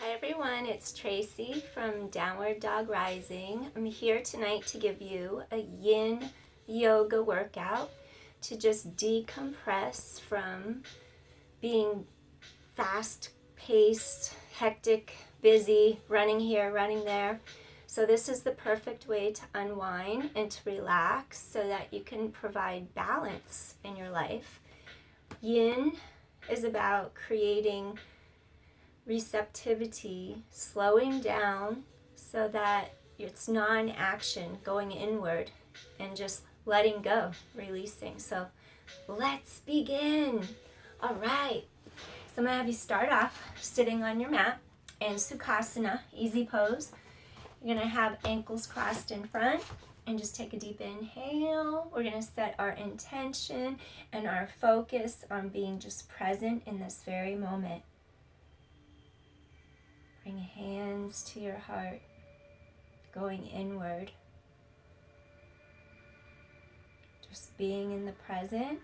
Hi everyone, it's Tracy from Downward Dog Rising. I'm here tonight to give you a Yin Yoga workout to just decompress from being fast-paced, hectic, busy, running here, running there. So this is the perfect way to unwind and to relax so that you can provide balance in your life. Yin is about creating receptivity, slowing down so that it's non-action, going inward and just letting go, releasing. So let's begin. All right. So I'm going to have you start off sitting on your mat in Sukhasana, easy pose. You're going to have ankles crossed in front and just take a deep inhale. We're going to set our intention and our focus on being just present in this very moment. Bring hands to your heart, going inward. Just being in the present.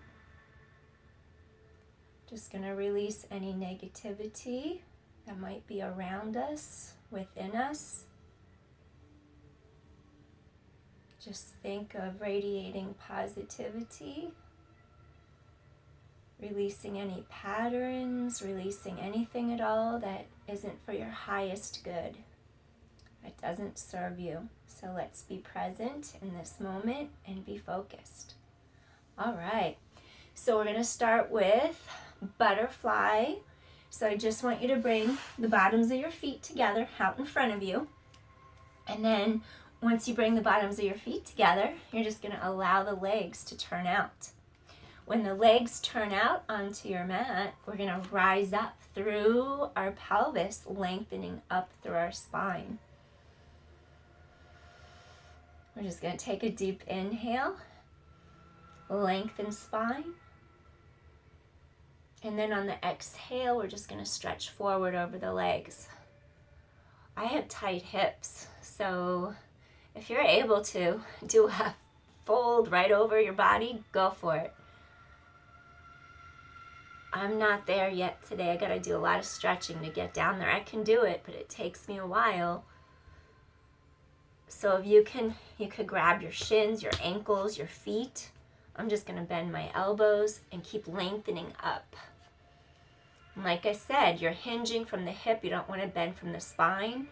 Just going to release any negativity that might be around us, within us. Just think of radiating positivity. Releasing any patterns, releasing anything at all that isn't for your highest good, that doesn't serve you. So let's be present in this moment and be focused. All right, so we're going to start with butterfly. So I just want you to bring the bottoms of your feet together out in front of you. And then once you bring the bottoms of your feet together, you're just going to allow the legs to turn out. When the legs turn out onto your mat, we're going to rise up through our pelvis, lengthening up through our spine. We're just going to take a deep inhale, lengthen spine. And then on the exhale, we're just going to stretch forward over the legs. I have tight hips, so if you're able to do a fold right over your body, go for it. I'm not there yet today. I got to do a lot of stretching to get down there. I can do it, but it takes me a while. So if you could grab your shins, your ankles, your feet. I'm just going to bend my elbows and keep lengthening up. And like I said, you're hinging from the hip. You don't want to bend from the spine.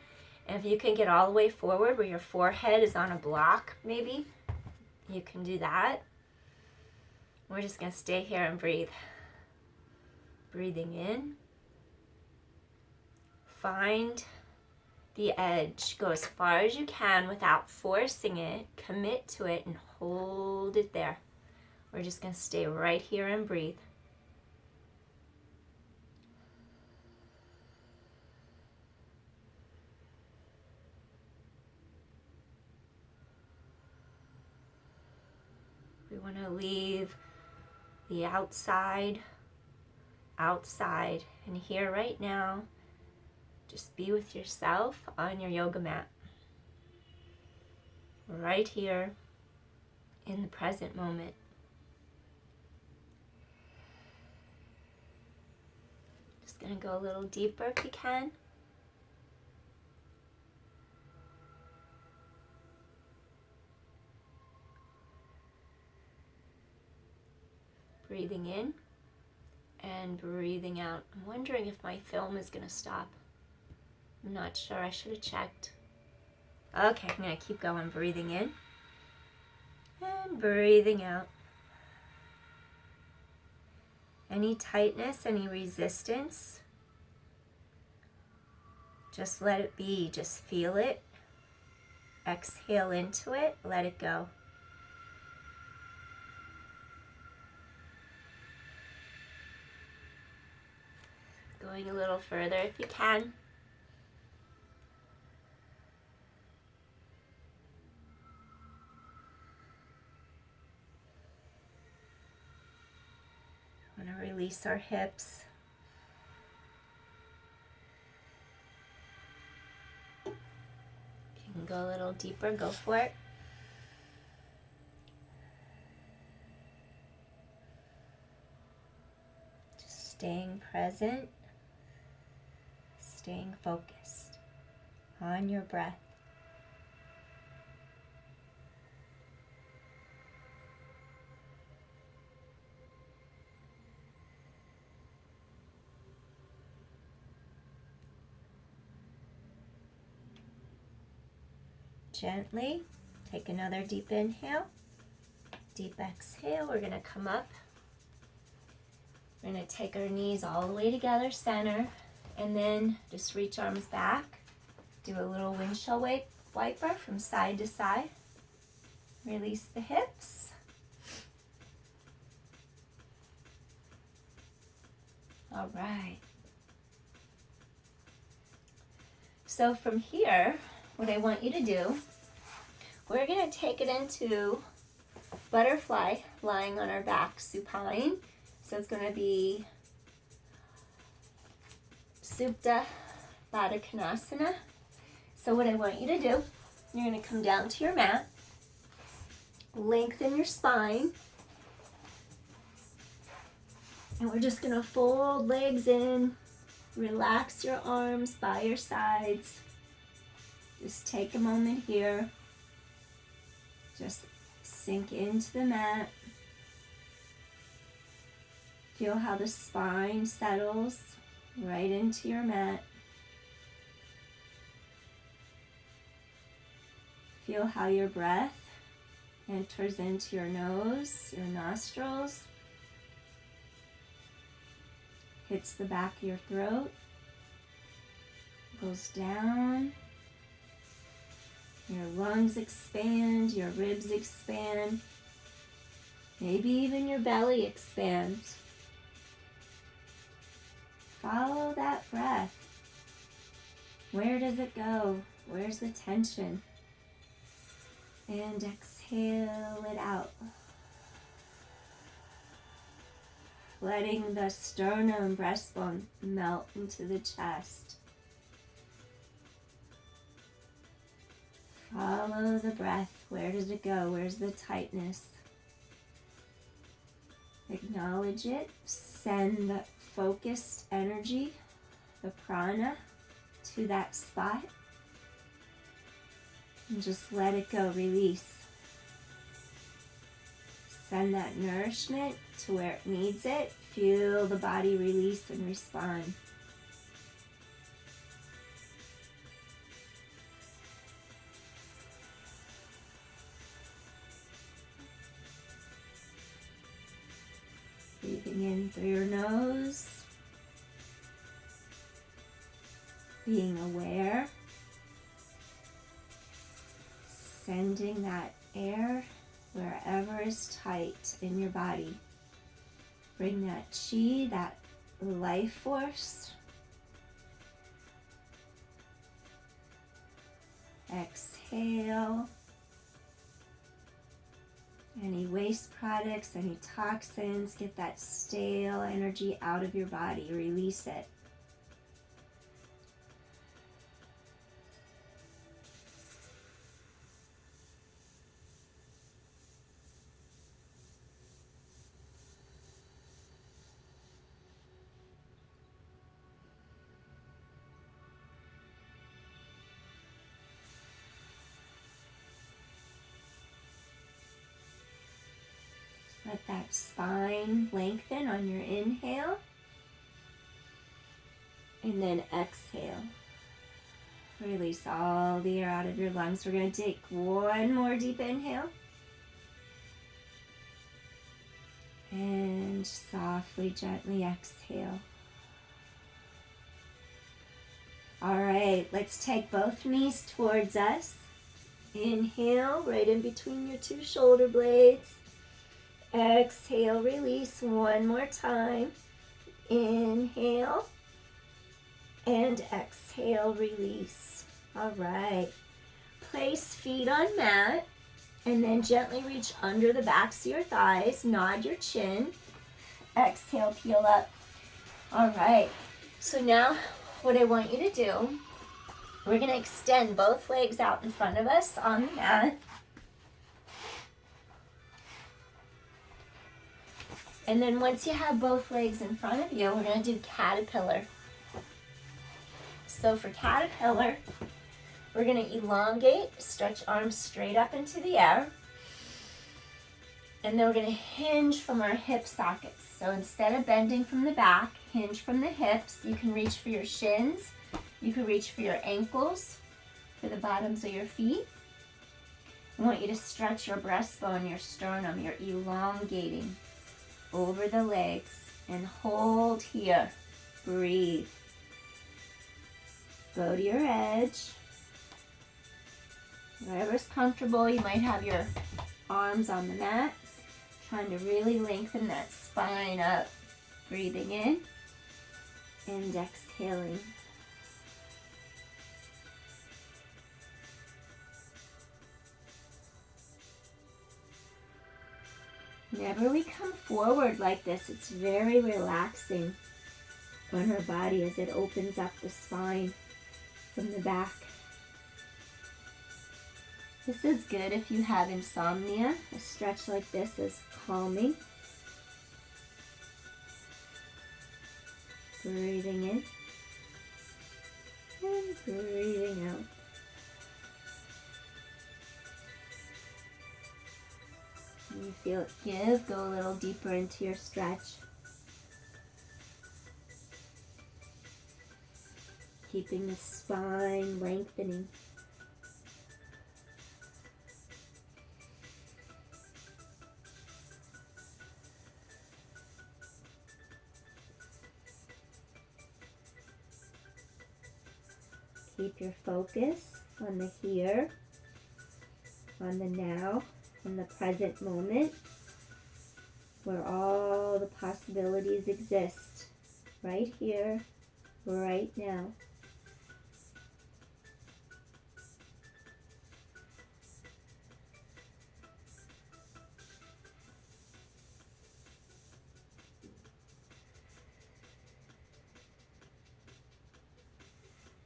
And if you can get all the way forward where your forehead is on a block, maybe, you can do that. We're just going to stay here and breathe. Breathing in, find the edge. Go as far as you can without forcing it. Commit to it and hold it there. We're just going to stay right here and breathe. We want to leave the outside, and here right now, just be with yourself on your yoga mat. Right here in the present moment. Just going to go a little deeper if you can. Breathing in and breathing out. I'm wondering if my film is going to stop. I'm not sure. I should have checked. Okay, I'm going to keep going. Breathing in and breathing out. Any tightness, any resistance, just let it be. Just feel it. Exhale into it. Let it go. Going a little further if you can. Want to release our hips. If you can go a little deeper, go for it. Just staying present. staying focused on your breath. Gently take another deep inhale, deep exhale. We're going to come up. We're going to take our knees all the way together, center, and then just reach arms back. Do a little windshield wiper from side to side. Release the hips. All right. So from here, what I want you to do, we're going to take it into butterfly, lying on our back, supine. So it's going to be Supta Baddha Konasana. So what I want you to do, you're going to come down to your mat, lengthen your spine, and we're just going to fold legs in, relax your arms by your sides. Just take a moment here. Just sink into the mat. Feel how the spine settles right into your mat. Feel how your breath enters into your nose, your nostrils, hits the back of your throat, goes down. Your lungs expand, your ribs expand, maybe even your belly expands. Follow that breath. Where does it go? Where's the tension? And exhale it out. Letting the sternum, breastbone melt into the chest. Follow the breath. Where does it go? Where's the tightness? Acknowledge it. Send the focused energy, the prana, to that spot. And just let it go. Release. Send that nourishment to where it needs it. Feel the body release and respond. Breathing in through your nose, being aware, sending that air wherever is tight in your body. Bring that chi, that life force. Exhale. Any waste products, any toxins, get that stale energy out of your body. Release it. Let that spine lengthen on your inhale. And then exhale. Release all the air out of your lungs. We're going to take one more deep inhale. And softly, gently exhale. All right, let's take both knees towards us. Inhale, right in between your two shoulder blades. Exhale, release one more time. Inhale and exhale, release. All right. Place feet on mat and then gently reach under the backs of your thighs. Nod your chin. Exhale, peel up. All right. So now what I want you to do, we're going to extend both legs out in front of us on the mat. And then once you have both legs in front of you, we're going to do caterpillar. So for caterpillar, we're going to elongate, stretch arms straight up into the air. And then we're going to hinge from our hip sockets. So instead of bending from the back, hinge from the hips. You can reach for your shins. You can reach for your ankles, for the bottoms of your feet. I want you to stretch your breastbone, your sternum. You're elongating over the legs. And hold here. Breathe. Go to your edge. Wherever's comfortable, you might have your arms on the mat. Trying to really lengthen that spine up. Breathing in and exhaling. Whenever we come forward like this, it's very relaxing on our body as it opens up the spine from the back. This is good if you have insomnia. A stretch like this is calming. Breathing in and breathing out. When you feel it give, go a little deeper into your stretch. Keeping the spine lengthening. Keep your focus on the here, on the now, on the present moment, where all the possibilities exist, right here, right now.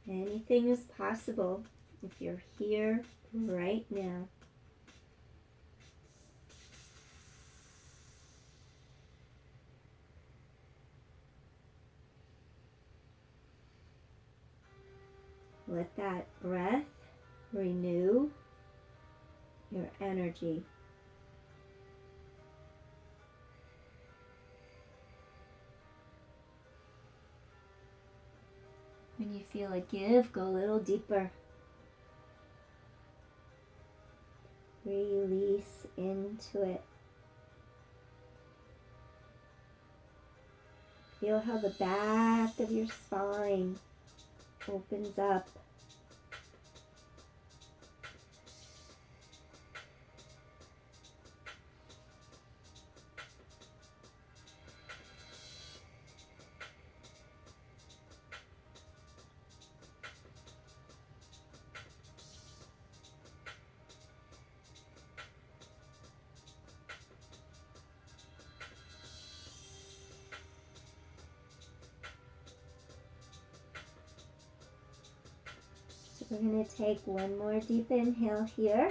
Anything is possible if you're here right now. Let that breath renew your energy. When you feel a give, go a little deeper. Release into it. Feel how the back of your spine opens up. We're going to take one more deep inhale here.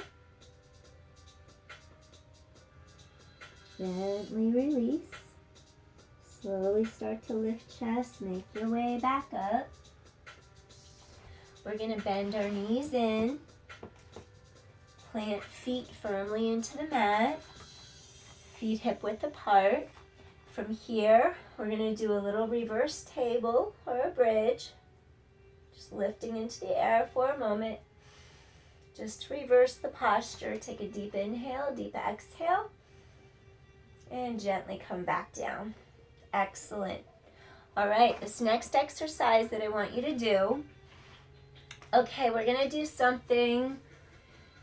Gently release. Slowly start to lift chest. Make your way back up. We're going to bend our knees in. Plant feet firmly into the mat. Feet hip width apart. From here, we're going to do a little reverse table or a bridge. Just lifting into the air for a moment. Just reverse the posture. Take a deep inhale, deep exhale. And gently come back down. Excellent. All right, this next exercise that I want you to do. Okay, we're going to do something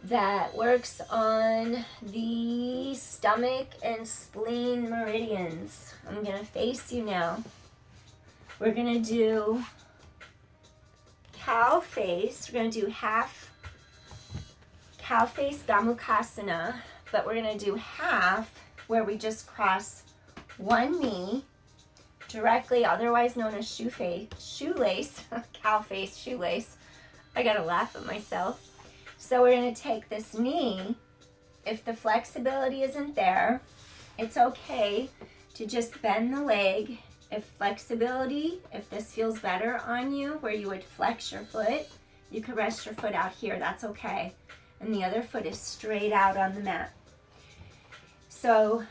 that works on the stomach and spleen meridians. I'm going to face you now. We're going to do cow face. We're going to do half cow face Gomukhasana, but we're going to do half where we just cross one knee directly, otherwise known as shoelace, cow face, shoelace. I got to laugh at myself. So we're going to take this knee. If the flexibility isn't there, it's okay to just bend the leg If flexibility, if this feels better on you, where you would flex your foot, you could rest your foot out here, that's okay. And the other foot is straight out on the mat. So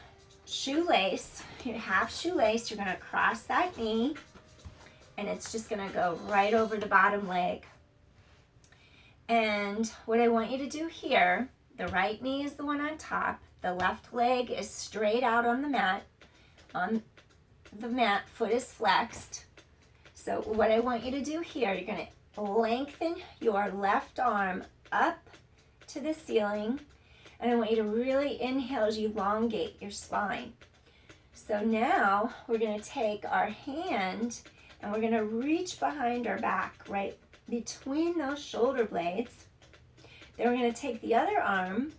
shoelace, your half shoelace, you're gonna cross that knee, and it's just gonna go right over the bottom leg. And what I want you to do here, the right knee is the one on top, the left leg is straight out on the mat. On the mat, foot is flexed. So what I want you to do here, you're going to lengthen your left arm up to the ceiling, and I want you to really inhale as you elongate your spine. So now we're going to take our hand and we're going to reach behind our back, right between those shoulder blades. Then we're going to take the other arm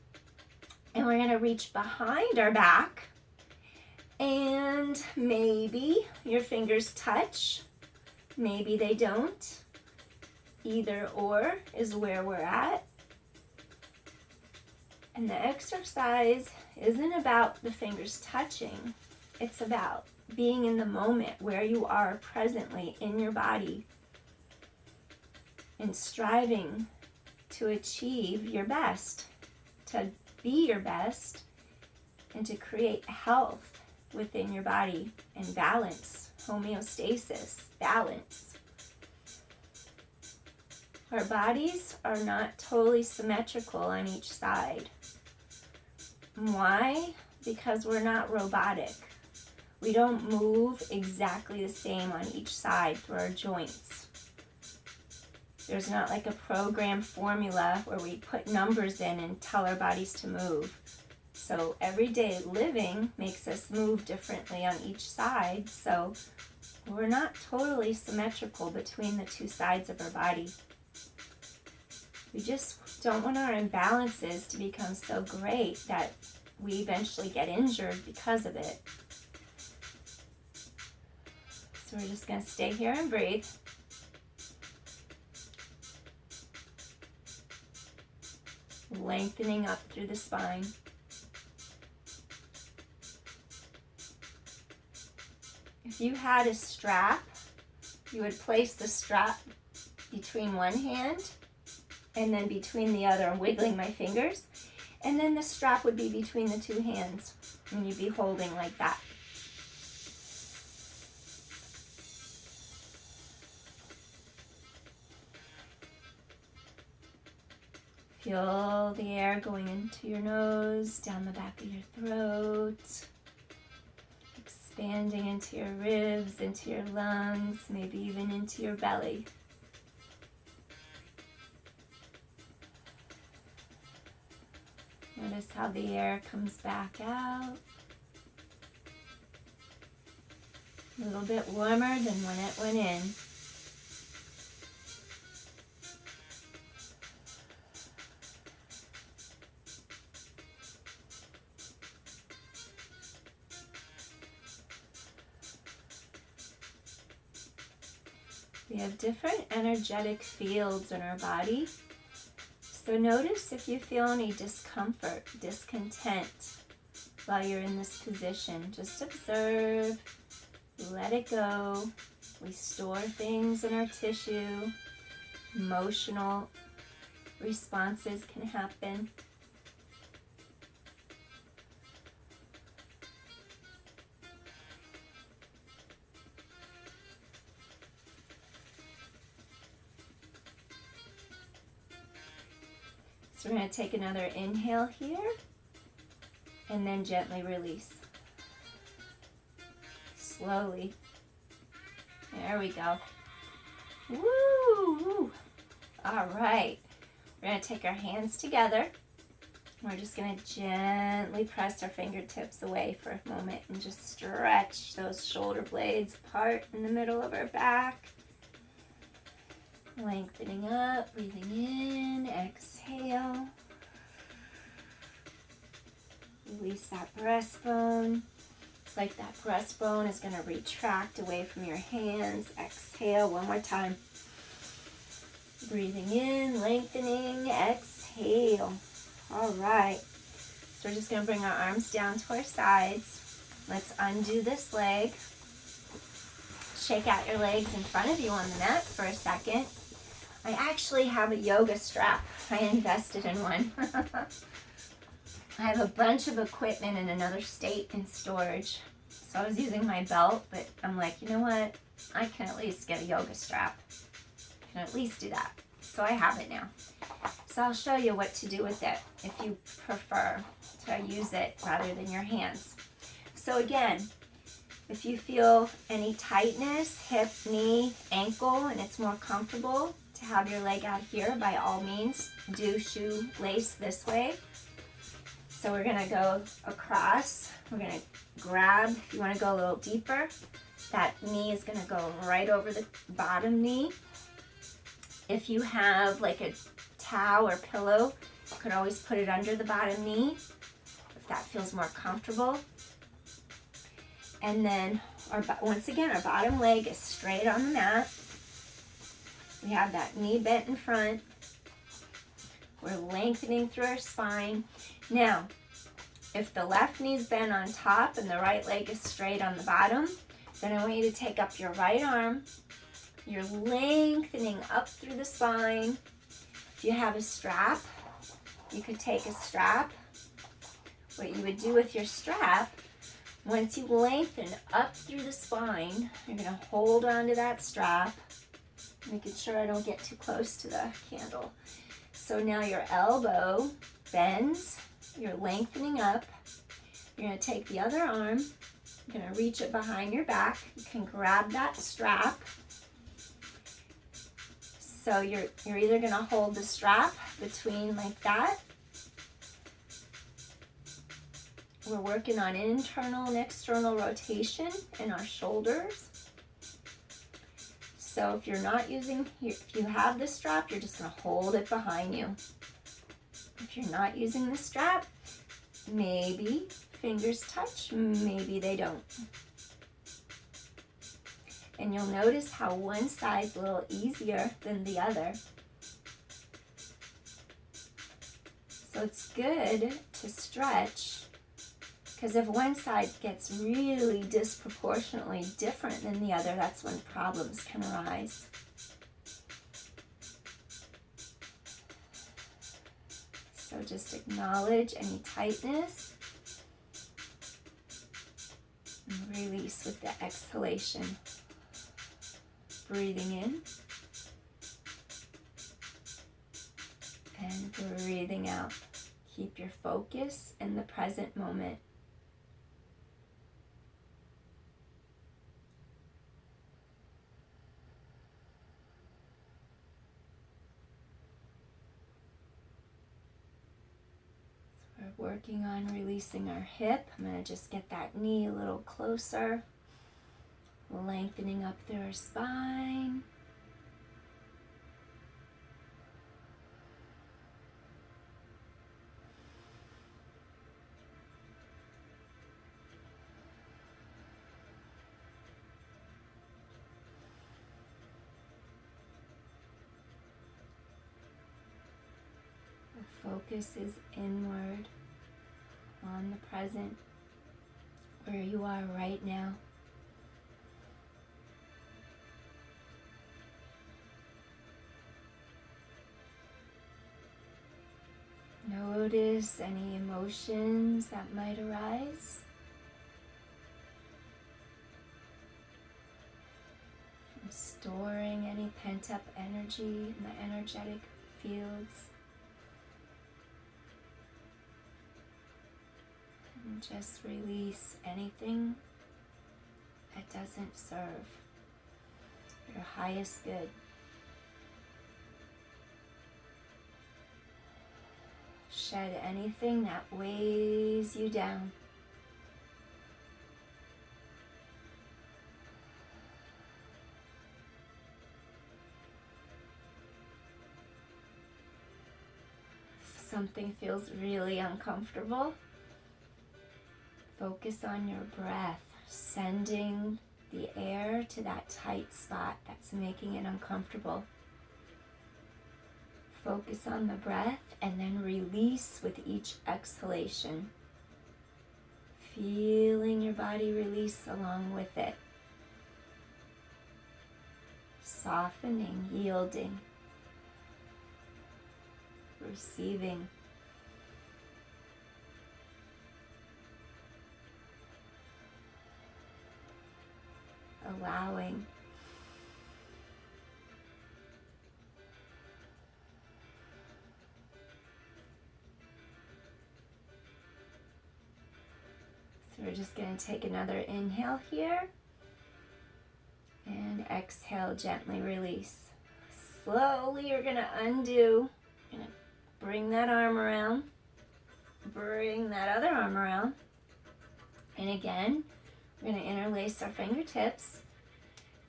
and we're going to reach behind our back, and maybe your fingers touch, maybe they don't. Either or is where we're at. And the exercise isn't about the fingers touching. It's about being in the moment where you are presently in your body and striving to achieve your best, to be your best, and to create health within your body and balance, homeostasis, balance. Our bodies are not totally symmetrical on each side. Why? Because we're not robotic. We don't move exactly the same on each side through our joints. There's not like a program formula where we put numbers in and tell our bodies to move. So everyday living makes us move differently on each side. So we're not totally symmetrical between the two sides of our body. We just don't want our imbalances to become so great that we eventually get injured because of it. So we're just going to stay here and breathe. Lengthening up through the spine. If you had a strap, you would place the strap between one hand and then between the other. I'm wiggling my fingers. And then the strap would be between the two hands, and you'd be holding like that. Feel the air going into your nose, down the back of your throat, expanding into your ribs, into your lungs, maybe even into your belly. Notice how the air comes back out. A little bit warmer than when it went in. We have different energetic fields in our body. So notice if you feel any discomfort, discontent while you're in this position. Just observe, let it go. We store things in our tissue. Emotional responses can happen. So we're going to take another inhale here and then gently release. Slowly. There we go. Woo! All right. We're going to take our hands together. We're just going to gently press our fingertips away for a moment and just stretch those shoulder blades apart in the middle of our back. Lengthening up, breathing in, exhale. Release that breastbone. It's like that breastbone is going to retract away from your hands. Exhale one more time. Breathing in, lengthening, exhale. All right. So we're just going to bring our arms down to our sides. Let's undo this leg. shake out your legs in front of you on the mat for a second. I actually have a yoga strap. I invested in one. I have a bunch of equipment in another state in storage. So I was using my belt, but I'm like, you know what? I can at least get a yoga strap. I can at least do that. So I have it now. So I'll show you what to do with it if you prefer to use it rather than your hands. So again, if you feel any tightness, hip, knee, ankle, and it's more comfortable to have your leg out here, by all means, do shoelace this way. So we're gonna go across. We're gonna grab, if you wanna go a little deeper, that knee is gonna go right over the bottom knee. If you have like a towel or pillow, you could always put it under the bottom knee if that feels more comfortable. And then, once again, our bottom leg is straight on the mat. We have that knee bent in front. We're lengthening through our spine. Now, if the left knee's bent on top and the right leg is straight on the bottom, then I want you to take up your right arm. You're lengthening up through the spine. If you have a strap, you could take a strap. What you would do with your strap, once you lengthen up through the spine, you're going to hold onto that strap, making sure I don't get too close to the candle. So now your elbow bends, you're lengthening up. You're going to take the other arm, you're going to reach it behind your back. You can grab that strap. So you're either going to hold the strap between like that. We're working on internal and external rotation in our shoulders. So if you're not using, if you have the strap, you're just going to hold it behind you. If you're not using the strap, maybe fingers touch, maybe they don't. And you'll notice how one side's a little easier than the other. So it's good to stretch, because if one side gets really disproportionately different than the other, that's when problems can arise. So just acknowledge any tightness and release with the exhalation. Breathing in and breathing out. Keep your focus in the present moment. So we're working on releasing our hip. I'm going to just get that knee a little closer. Lengthening up through our spine. The focus is inward, on the present, where you are right now. Notice any emotions that might arise. From storing any pent-up energy in the energetic fields. And just release anything that doesn't serve your highest good. Shed anything that weighs you down. If something feels really uncomfortable, focus on your breath, sending the air to that tight spot that's making it uncomfortable. Focus on the breath and then release with each exhalation. Feeling your body release along with it. Softening, yielding, receiving. Allowing. So we're just going to take another inhale here and exhale, gently release. Slowly you're going to undo. You're going to bring that arm around, bring that other arm around, and again we're going to interlace our fingertips,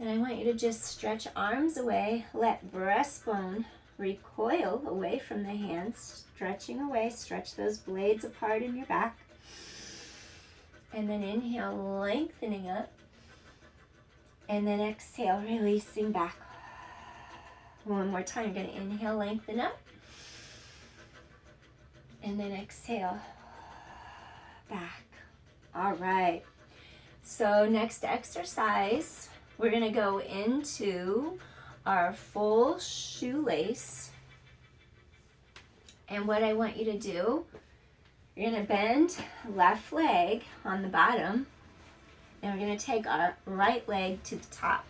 and I want you to just stretch arms away, let breastbone recoil away from the hands, stretching away, stretch those blades apart in your back, and then inhale, lengthening up, and then exhale, releasing back. One more time, you're going to inhale, lengthen up, and then exhale, back. All right. So next exercise, we're going to go into our full shoelace. And what I want you to do, you're going to bend left leg on the bottom, and we're going to take our right leg to the top.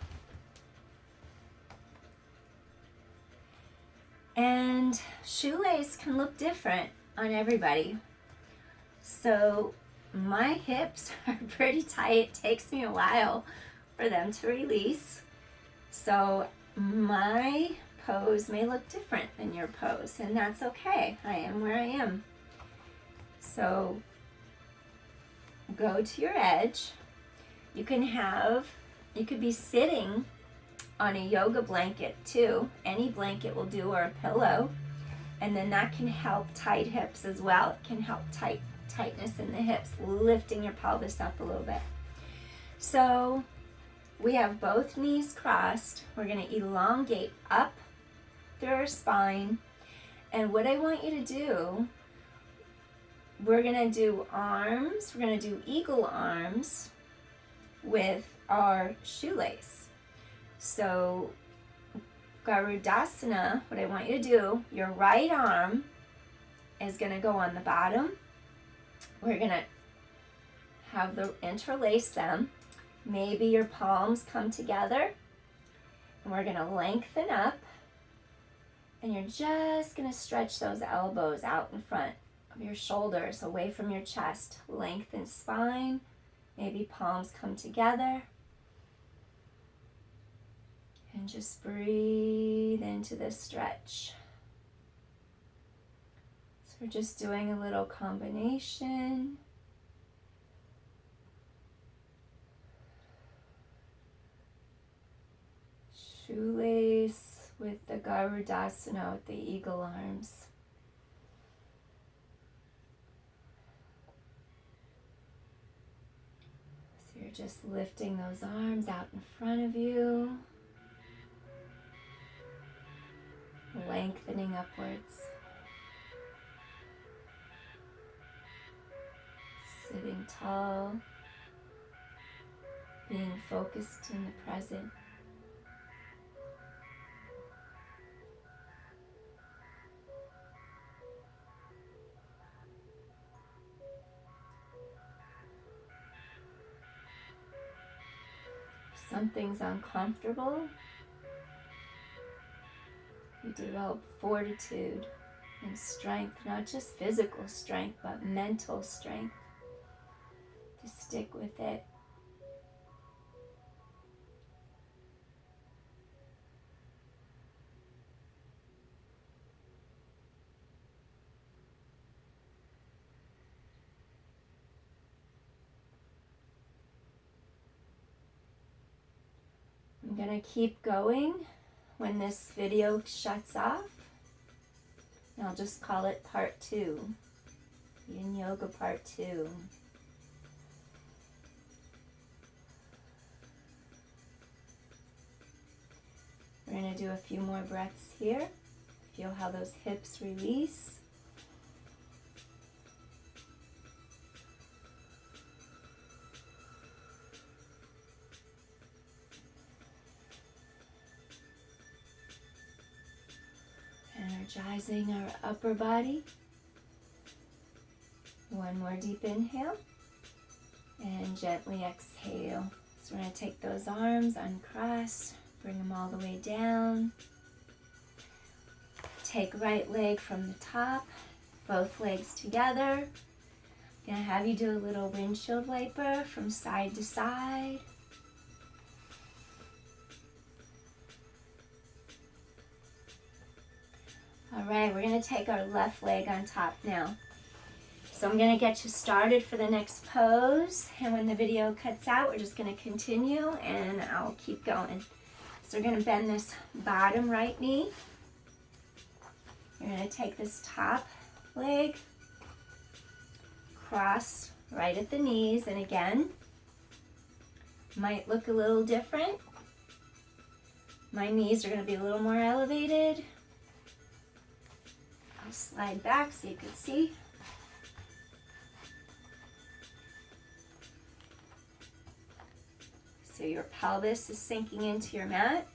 And shoelace can look different on everybody. So my hips are pretty tight. It takes me a while for them to release. So my pose may look different than your pose, and that's okay. I am where I am. So go to your edge. You could be sitting on a yoga blanket too. Any blanket will do, or a pillow. And then that can help tight hips as well. It can help tightness in the hips, lifting your pelvis up a little bit. So we have both knees crossed. We're going to elongate up through our spine. And what I want you to do, we're going to do arms. We're going to do eagle arms with our shoelace. So Garudasana, what I want you to do, your right arm is going to go on the bottom. We're going to have interlace them. Maybe your palms come together. And we're going to lengthen up. And you're just going to stretch those elbows out in front of your shoulders, away from your chest. Lengthen spine. Maybe palms come together. And just breathe into this stretch. So we're just doing a little combination. Shoelace with the Garudasana, with the eagle arms. So you're just lifting those arms out in front of you. Lengthening upwards. Sitting tall. Being focused in the present. If something's uncomfortable, you develop fortitude and strength, not just physical strength, but mental strength to stick with it. I'm going to keep going when this video shuts off. And I'll just call it part 2. Yin Yoga part 2. We're going to do a few more breaths here. Feel how those hips release. energizing our upper body. One more deep inhale. And gently exhale. So we're going to take those arms, uncross, bring them all the way down. Take right leg from the top, both legs together. I'm going to have you do a little windshield wiper from side to side. All right, we're going to take our left leg on top now. So I'm going to get you started for the next pose, and when the video cuts out, we're just going to continue, and I'll keep going. So we're going to bend this bottom right knee. You're going to take this top leg, cross right at the knees, and again, might look a little different. My knees are going to be a little more elevated. I'll slide back so you can see. So your pelvis is sinking into your mat.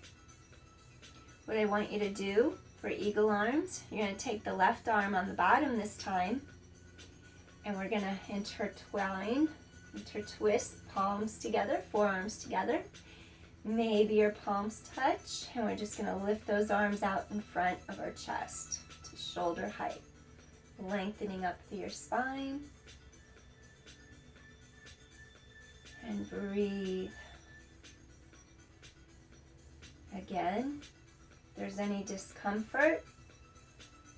What I want you to do for eagle arms, you're going to take the left arm on the bottom this time, and we're going to intertwist palms together, forearms together. Maybe your palms touch, and we're just going to lift those arms out in front of our chest to shoulder height, lengthening up through your spine. And breathe. Again, if there's any discomfort,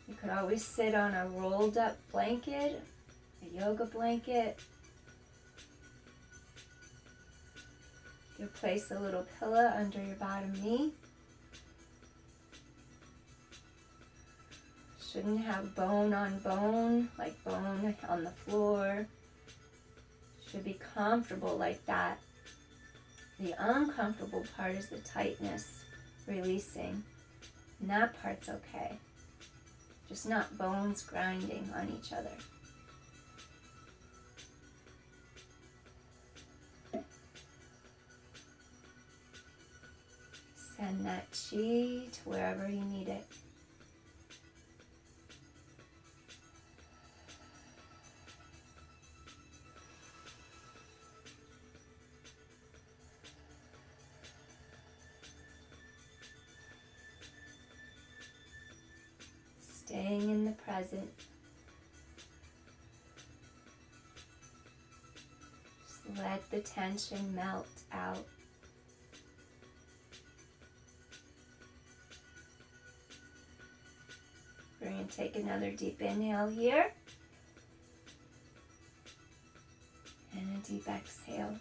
you could always sit on a rolled up blanket, a yoga blanket. You place a little pillow under your bottom knee. Shouldn't have bone on bone, like bone on the floor. Should be comfortable like that. The uncomfortable part is the tightness, releasing. And that part's okay. Just not bones grinding on each other. Send that chi to wherever you need it. Staying in the present. Just let the tension melt out. We're going to take another deep inhale here. And a deep exhale.